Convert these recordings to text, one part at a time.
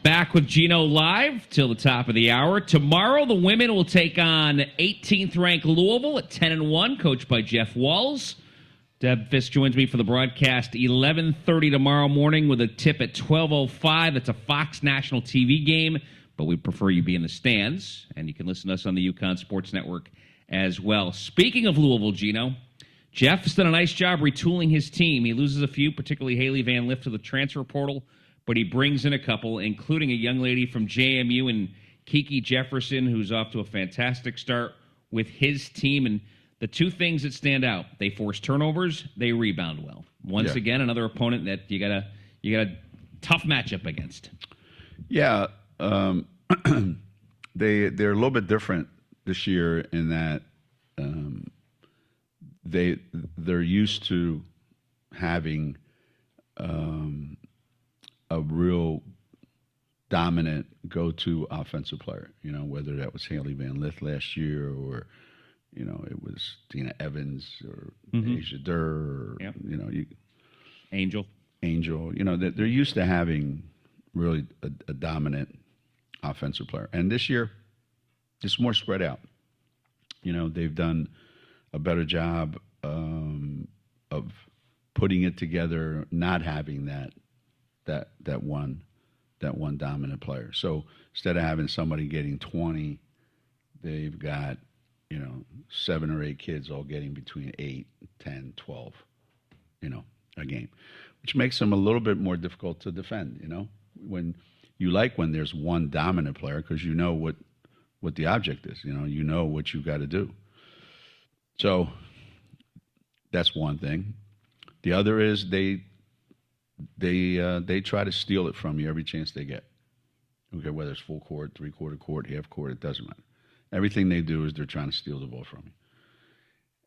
Back with Geno live till the top of the hour. Tomorrow, the women will take on 18th ranked Louisville at 10-1, coached by Jeff Walls. Deb Fisk joins me for the broadcast 11:30 tomorrow morning with a tip at 12:05. It's a Fox National TV game, but we prefer you be in the stands, and you can listen to us on the UConn Sports Network as well. Speaking of Louisville, Geno, Jeff's done a nice job retooling his team. He loses a few, particularly Haley Van Lift to the transfer portal, but he brings in a couple, including a young lady from JMU and Kiki Jefferson, who's off to a fantastic start with his team. And the two things that stand out: they force turnovers, they rebound well. Once again, another opponent that you got a tough matchup against. Yeah, they're a little bit different this year in that they're used to having a real dominant go-to offensive player. You know, whether that was Haley Van Lith last year or it was Dina Evans or Asia Durr, or, Angel. They're used to having really a dominant offensive player. And this year, it's more spread out. They've done a better job of putting it together, not having that one dominant player. So instead of having somebody getting 20, they've got 7 or 8 kids all getting between 8, 10, 12, a game, which makes them a little bit more difficult to defend. When there's one dominant player, because what the object is, what you've got to do. So that's one thing. The other is they try to steal it from you every chance they get. Okay, whether it's full court, 3/4 court, half court, it doesn't matter. Everything they do is they're trying to steal the ball from you.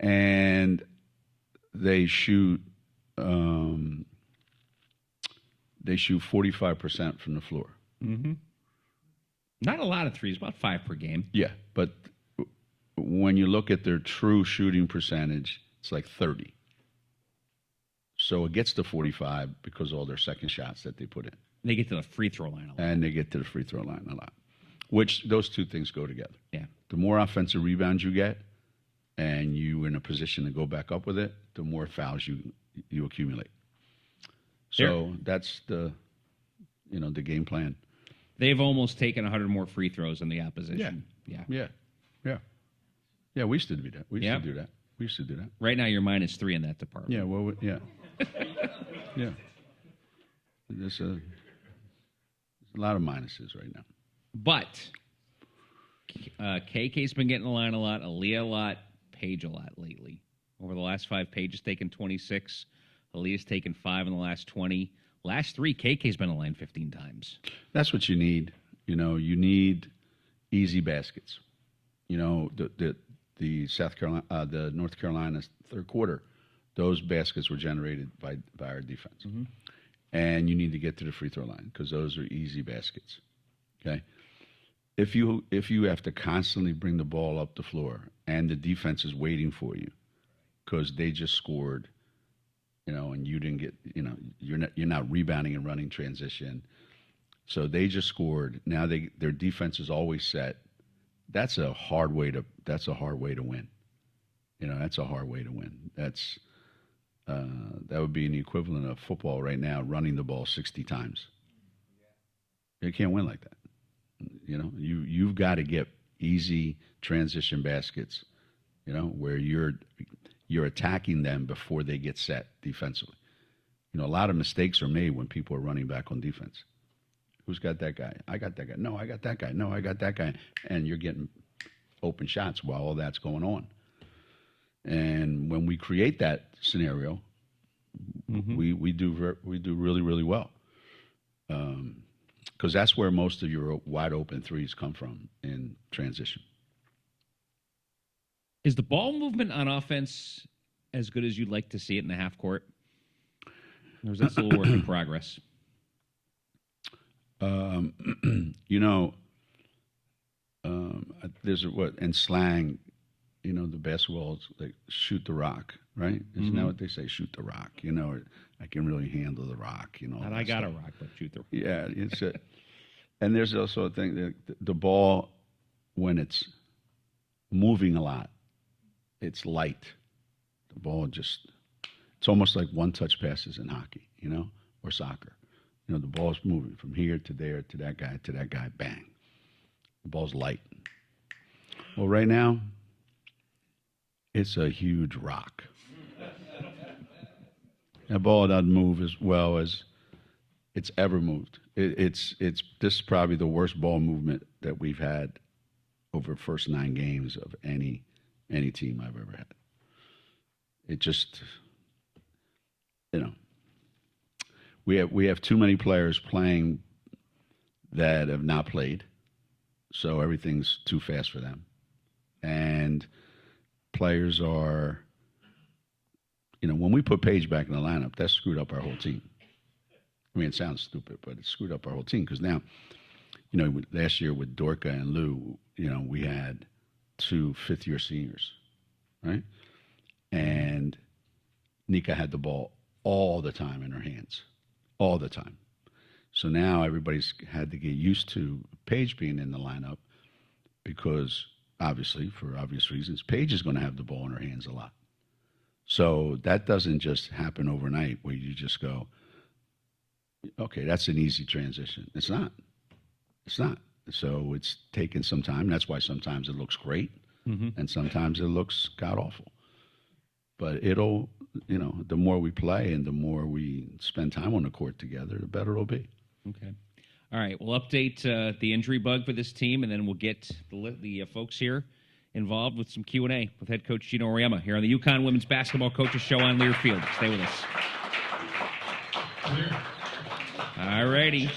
And they shoot 45% from the floor. Mm-hmm. Not a lot of threes, about 5 per game. Yeah, but when you look at their true shooting percentage, it's like 30. So it gets to 45 because of all their second shots that they put in. They get to the free throw line a lot. And they get to the free throw line a lot, which those two things go together. Yeah. The more offensive rebounds you get and you're in a position to go back up with it, the more fouls you accumulate. So that's the game plan. They've almost taken 100 more free throws than the opposition. Yeah, we used to do that. We used to do that. Right now, you're -3 in that department. Yeah, well, yeah. Yeah. There's a lot of minuses right now. But KK's been getting the line a lot, Aaliyah a lot, Paige a lot lately. Over the last 5, Paige has taken 26. Aaliyah's taken 5 in the last 20. Last 3, KK's been in the line 15 times. That's what you need. You need easy baskets. The South Carolina, the North Carolina third quarter, those baskets were generated by our defense. Mm-hmm. And you need to get to the free throw line because those are easy baskets. Okay. If you have to constantly bring the ball up the floor and the defense is waiting for you because they just scored, and you didn't get, you're not rebounding and running transition. So they just scored. Now their defense is always set. That's a hard way to win. That's a hard way to win. That would be an equivalent of football right now, running the ball 60 times. You can't win like that. You've got to get easy transition baskets, where you're attacking them before they get set defensively. A lot of mistakes are made when people are running back on defense. Who's got that guy? I got that guy. No, I got that guy. No, I got that guy. And you're getting open shots while all that's going on. And when we create that scenario, we do really, really well. Because that's where most of your wide open threes come from in transition. Is the ball movement on offense as good as you'd like to see it in the half court? Or is that still a work in progress? There's in slang, the basketball is like shoot the rock, right? Isn't that what they say? Shoot the rock, or I can really handle the rock, And I got a rock, but shoot the rock. Yeah, it's and there's also a thing that the ball, when it's moving a lot, it's light. The ball it's almost like one-touch passes in hockey, or soccer. The ball's moving from here to there to that guy, bang. The ball's light. Well, right now, it's a huge rock. That ball doesn't move as well as it's ever moved. This is probably the worst ball movement that we've had over the first 9 games of any team I've ever had. It just, we have too many players playing that have not played, so everything's too fast for them. And players are, when we put Paige back in the lineup, that screwed up our whole team. I mean, it sounds stupid, but it screwed up our whole team because now, last year with Dorka and Lou, we had 2 fifth-year seniors, right? And Nika had the ball all the time in her hands, all the time. So now everybody's had to get used to Paige being in the lineup because, obviously, for obvious reasons, Paige is going to have the ball in her hands a lot. So that doesn't just happen overnight where you just go, okay, that's an easy transition. It's not. It's not. So it's taken some time. That's why sometimes it looks great and sometimes it looks god-awful. But it'll, the more we play and the more we spend time on the court together, the better it'll be. Okay. All right. We'll update the injury bug for this team, and then we'll get the folks here involved with some Q&A with head coach Geno Auriemma here on the UConn Women's Basketball Coaches Show on Learfield. Stay with us. All righty.